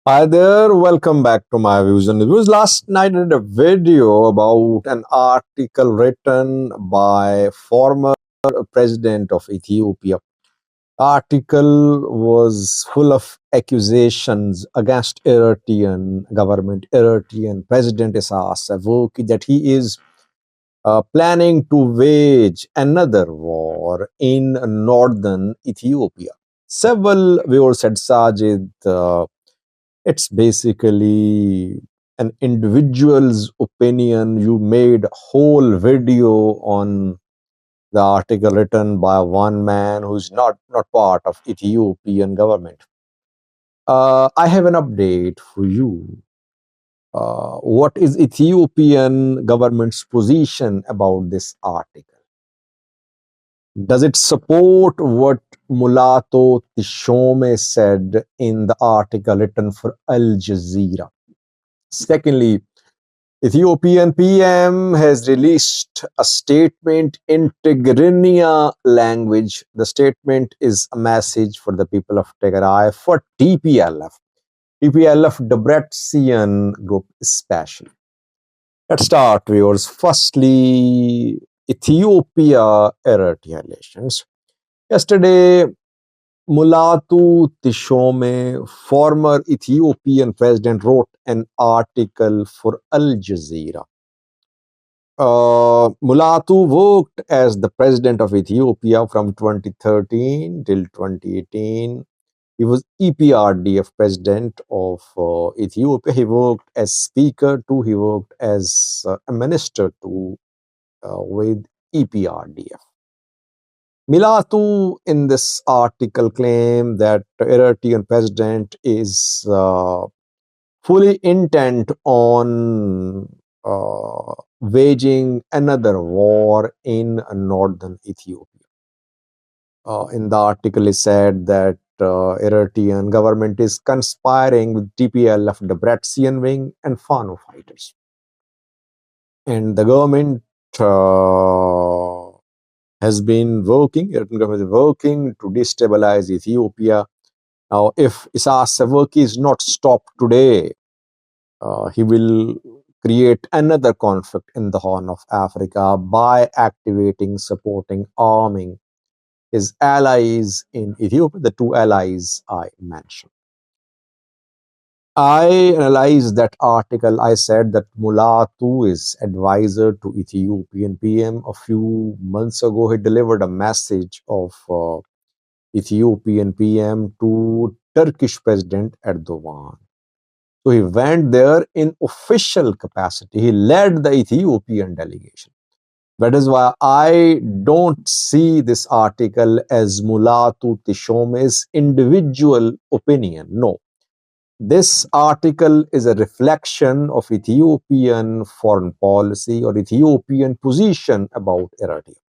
Hi there, welcome back to my views and reviews. Last night I did a video about an article written by former president of Ethiopia. Article was full of accusations against Eritrean government, Eritrean President Isaias Afwerki, that he is planning to wage another war in northern Ethiopia. Several viewers said, Sajid, it's basically an individual's opinion. You made a whole video on the article written by one man who's not part of Ethiopian government. I have an update for you. What is Ethiopian government's position about this article? Does it support what Mulato Tishome said in the article written for Al Jazeera? Secondly, Ethiopian PM has released a statement in Tigrinya language. The statement is a message for the people of Tigray, for TPLF, TPLF Debrecen group especially. Let's start, viewers. Firstly, Ethiopia-Eritrea relations. Yesterday, Mulatu Tishome, former Ethiopian president, wrote an article for Al Jazeera. Mulatu worked as the president of Ethiopia from 2013 till 2018. He was EPRDF president of Ethiopia. He worked as speaker too. He worked as a minister too with EPRDF. Milatu in this article claimed that Eritrean president is fully intent on waging another war in northern Ethiopia. In the article, it said that Eritrean government is conspiring with TPLF, the Debrecen wing, and Fano fighters. And the government has been working, Eritrean government is working to destabilize Ethiopia. Now, if Isaias Afwerki is not stopped today, he will create another conflict in the Horn of Africa by activating, supporting, arming his allies in Ethiopia, the two allies I mentioned. I analyzed that article. I said that Mulatu is advisor to Ethiopian PM. A few months ago, he delivered a message of Ethiopian PM to Turkish President Erdogan. So he went there in official capacity. He led the Ethiopian delegation. That is why I don't see this article as Mulatu Tishome's individual opinion. No. This article is a reflection of Ethiopian foreign policy or Ethiopian position about Eritrea.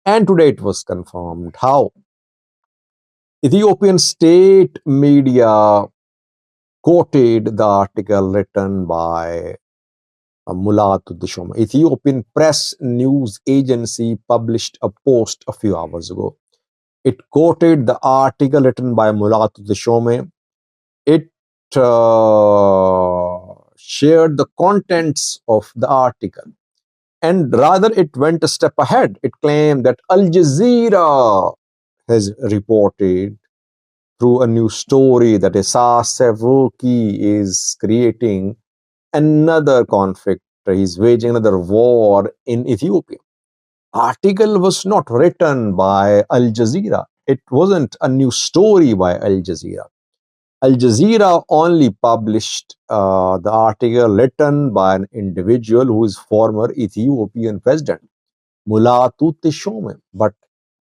And today it was confirmed. How? Ethiopian state media quoted the article written by Mulatu Tishome. Ethiopian press news agency published a post a few hours ago. It quoted the article written by Mulatu Tishome. It shared the contents of the article. And rather, it went a step ahead. It claimed that Al Jazeera has reported through a new story that Isaias Afwerki is creating another conflict. He's waging another war in Ethiopia. Article was not written by Al Jazeera. It wasn't a new story by Al Jazeera. Al Jazeera only published the article written by an individual who is former Ethiopian president, Mulatu Tishome. But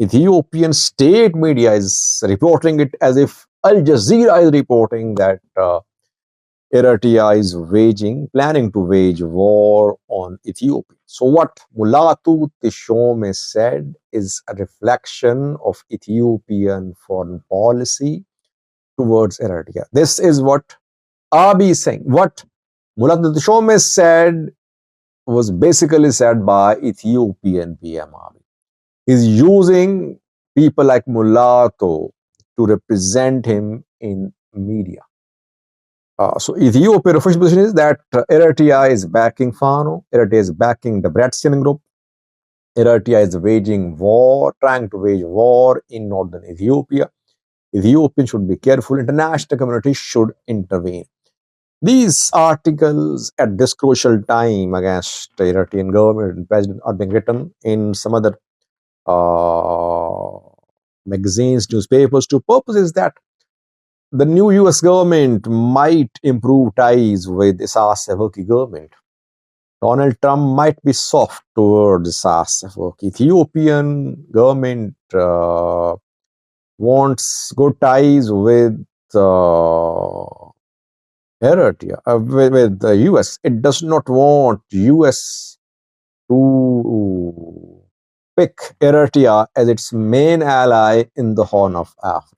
Ethiopian state media is reporting it as if Al Jazeera is reporting that Eritrea is planning to wage war on Ethiopia. So what Mulatu Tishome said is a reflection of Ethiopian foreign policy towards Eritrea. This is what Abiy is saying. What Mulatu Tishome said was basically said by Ethiopian PM Abiy. He's using people like Mulatto to represent him in media. So Ethiopia official position is that Eritrea is backing Fano, Eritrea is backing the Bratskian group, Eritrea is waging war, trying to wage war in northern Ethiopia. Ethiopians should be careful. International community should intervene. These articles at this crucial time against the Eritrean government and president are being written in some other uh, magazines, newspapers, to purposes that the new US government might improve ties with Isaias Afwerki government. Donald Trump might be soft towards Isaias Afwerki. Ethiopian government wants good ties with Eritrea, with the US. It does not want US to pick Eritrea as its main ally in the Horn of Africa.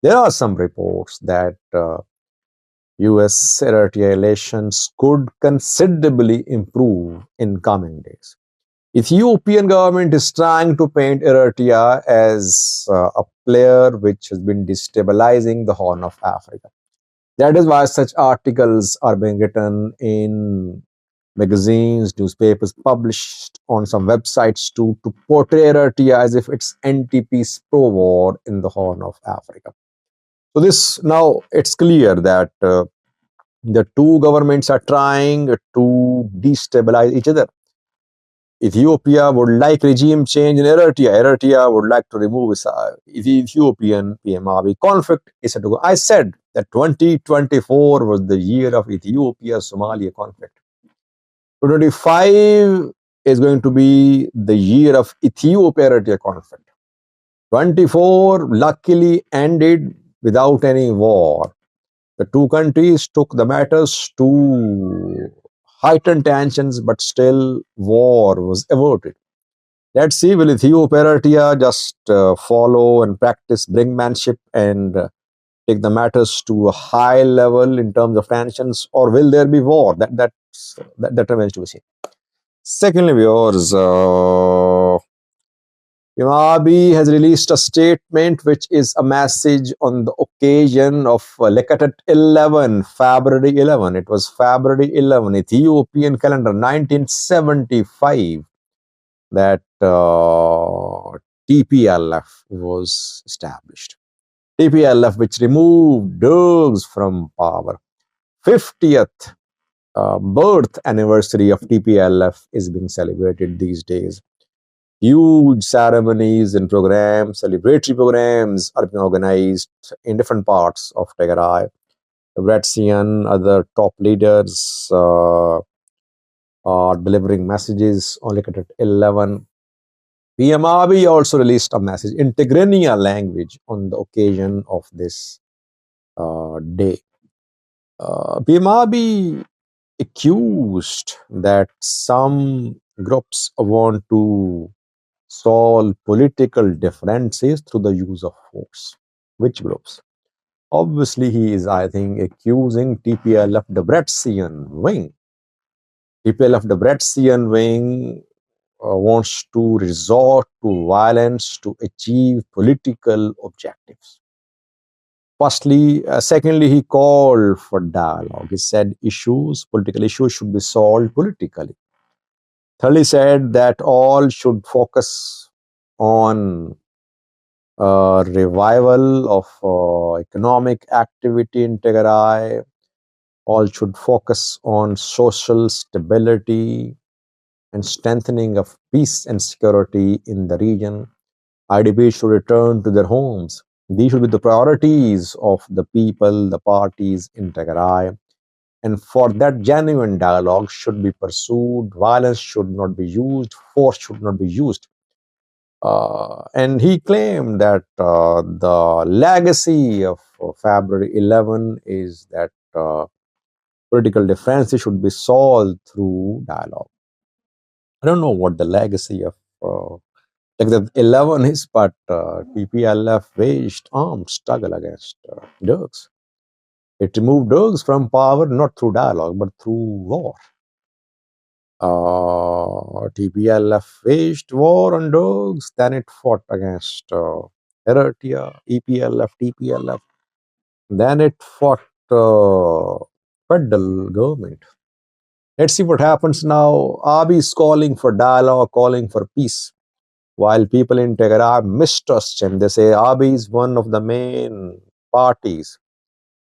There are some reports that US Eritrea relations could considerably improve in coming days. Ethiopian government is trying to paint Eritrea as a player which has been destabilizing the Horn of Africa. That is why such articles are being written in magazines, newspapers, published on some websites to portray Eritrea as if it's anti-peace pro-war in the Horn of Africa. So this now it's clear that the two governments are trying to destabilize each other. Ethiopia would like regime change in Eritrea. Eritrea would like to remove Ethiopian PM Abiy. Conflict is set to go. I said that 2024 was the year of Ethiopia-Somalia conflict. 2025 is going to be the year of Ethiopia-Eritrea conflict. 24 luckily ended without any war. The two countries took the matters to heightened tensions, but still war was averted. Let's see, will Ethiopia Eritrea just follow and practice brinkmanship and take the matters to a high level in terms of tensions, or will there be war? That remains to be seen. Secondly, viewers, Abiy has released a statement which is a message on the occasion of Lekatet 11, February 11. It was February 11, Ethiopian calendar 1975, that TPLF was established. TPLF, which removed Dergs from power. 50th birth anniversary of TPLF is being celebrated these days. Huge ceremonies and programs, celebratory programs are being organized in different parts of Tigray. Eritrean, other top leaders are delivering messages on Lekatet 11. PM Abiy also released a message in Tigrinya language on the occasion of this day. PM Abiy accused that some groups want to solve political differences through the use of force. Which groups? Obviously, he is, I think, accusing TPLF Debrecen wing. TPLF Debrecen wing wants to resort to violence to achieve political objectives. Secondly, he called for dialogue. He said political issues should be solved politically. Thirdly, said that all should focus on revival of economic activity in Tigray. All should focus on social stability and strengthening of peace and security in the region. IDPs should return to their homes. These should be the priorities of the people, the parties in Tigray. And for that, genuine dialogue should be pursued. Violence should not be used. Force should not be used. And he claimed that the legacy of February 11 is that political differences should be solved through dialogue. I don't know what the legacy of like the 11 is, but TPLF waged armed struggle against Turks. It removed Turks from power not through dialogue, but through war. TPLF waged war on Turks, then it fought against Eritrea, EPLF, TPLF. Then it fought federal government. Let's see what happens now. Abiy is calling for dialogue, calling for peace, while people in Tigray mistrust him. They say Abiy is one of the main parties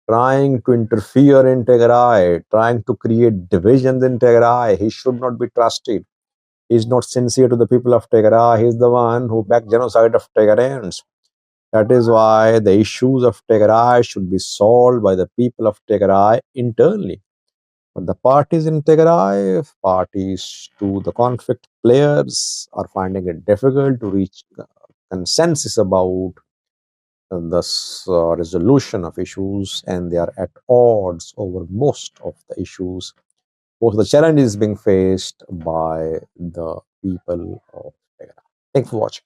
trying to interfere in Tigray, trying to create divisions in Tigray. He should not be trusted. He's not sincere to the people of Tigray. He's the one who backed genocide of Tigrayans. That is why the issues of Tigray should be solved by the people of Tigray internally. But the parties in Tigray, parties to the conflict players, are finding it difficult to reach consensus about this resolution of issues, and they are at odds over most of the issues. Most of the challenges being faced by the people of Tigray. Thanks for watching.